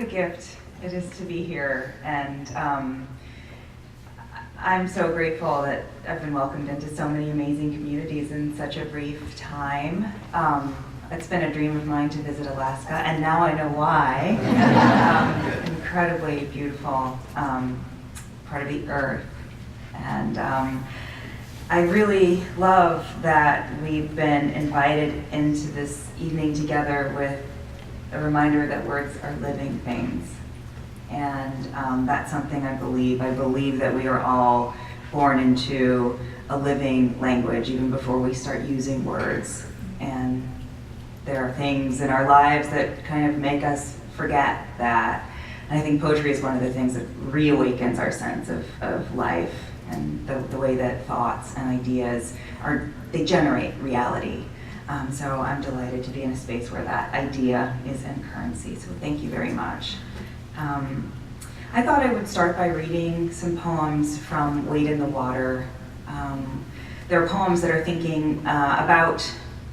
a gift it is to be here, and I'm so grateful that I've been welcomed into so many amazing communities in such a brief time. It's been a dream of mine to visit Alaska, and now I know why. Incredibly beautiful part of the earth. And I really love that we've been invited into this evening together with a reminder that words are living things. And that's something I believe. I believe that we are all born into a living language even before we start using words. And there are things in our lives that kind of make us forget that. And I think poetry is one of the things that reawakens our sense of life and the way that thoughts and ideas they generate reality. So I'm delighted to be in a space where that idea is in currency. So thank you very much. I thought I would start by reading some poems from Wade in the Water. They're poems that are thinking about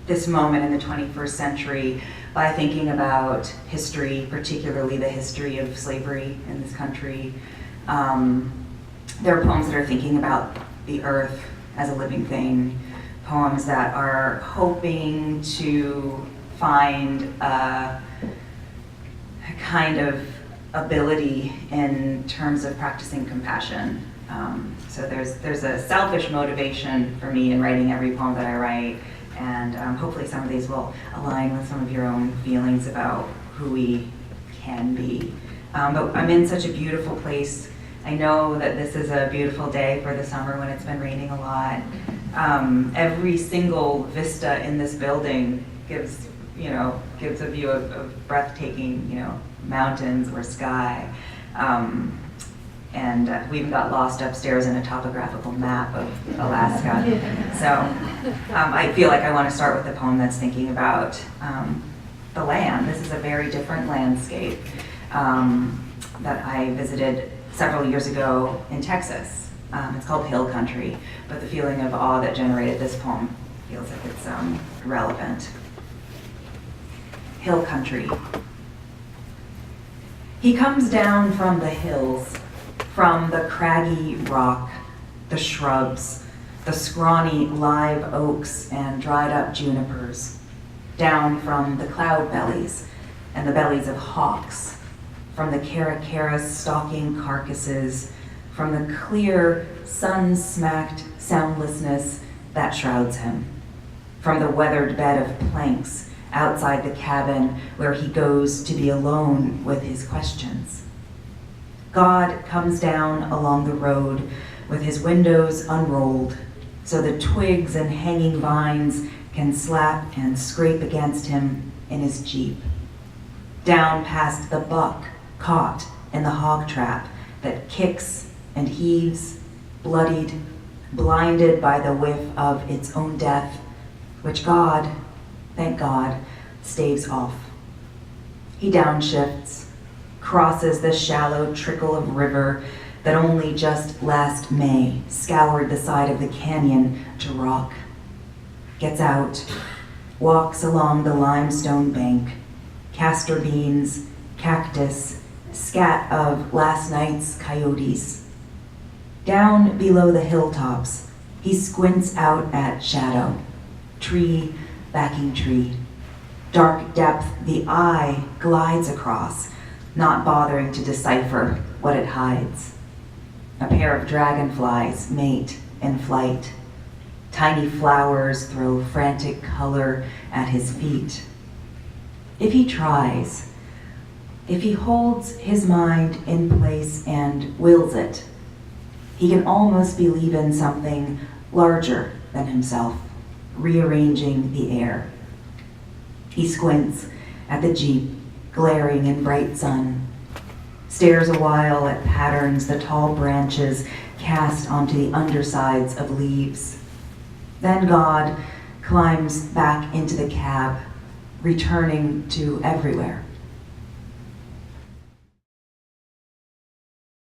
this moment in the 21st century by thinking about history, particularly the history of slavery in this country. There are poems that are thinking about the earth as a living thing, poems that are hoping to find a kind of ability in terms of practicing compassion. So there's a selfish motivation for me in writing every poem that I write, and hopefully some of these will align with some of your own feelings about who we can be. But I'm in such a beautiful place. I know that this is a beautiful day for the summer when it's been raining a lot. Every single vista in this building gives a view of breathtaking, mountains or sky. And we even got lost upstairs in a topographical map of Alaska. So I feel like I want to start with a poem that's thinking about the land. This is a very different landscape that I visited several years ago in Texas. It's called Hill Country, but the feeling of awe that generated this poem feels like it's relevant. Hill Country. He comes down from the hills, from the craggy rock, the shrubs, the scrawny live oaks and dried up junipers, down from the cloud bellies and the bellies of hawks, from the caracaras stalking carcasses, from the clear, sun-smacked soundlessness that shrouds him, from the weathered bed of planks outside the cabin where he goes to be alone with his questions. God comes down along the road with his windows unrolled so the twigs and hanging vines can slap and scrape against him in his Jeep. Down past the buck caught in the hog trap that kicks and heaves, bloodied, blinded by the whiff of its own death, which God, thank God, staves off. He downshifts, crosses the shallow trickle of river that only just last May scoured the side of the canyon to rock, gets out, walks along the limestone bank, castor beans, cactus, scat of last night's coyotes. Down below the hilltops, he squints out at shadow, tree backing tree. Dark depth the eye glides across, not bothering to decipher what it hides. A pair of dragonflies mate in flight. Tiny flowers throw frantic color at his feet. If he tries, if he holds his mind in place and wills it, he can almost believe in something larger than himself, rearranging the air. He squints at the Jeep, glaring in bright sun, stares a while at patterns the tall branches cast onto the undersides of leaves. Then God climbs back into the cab, returning to everywhere.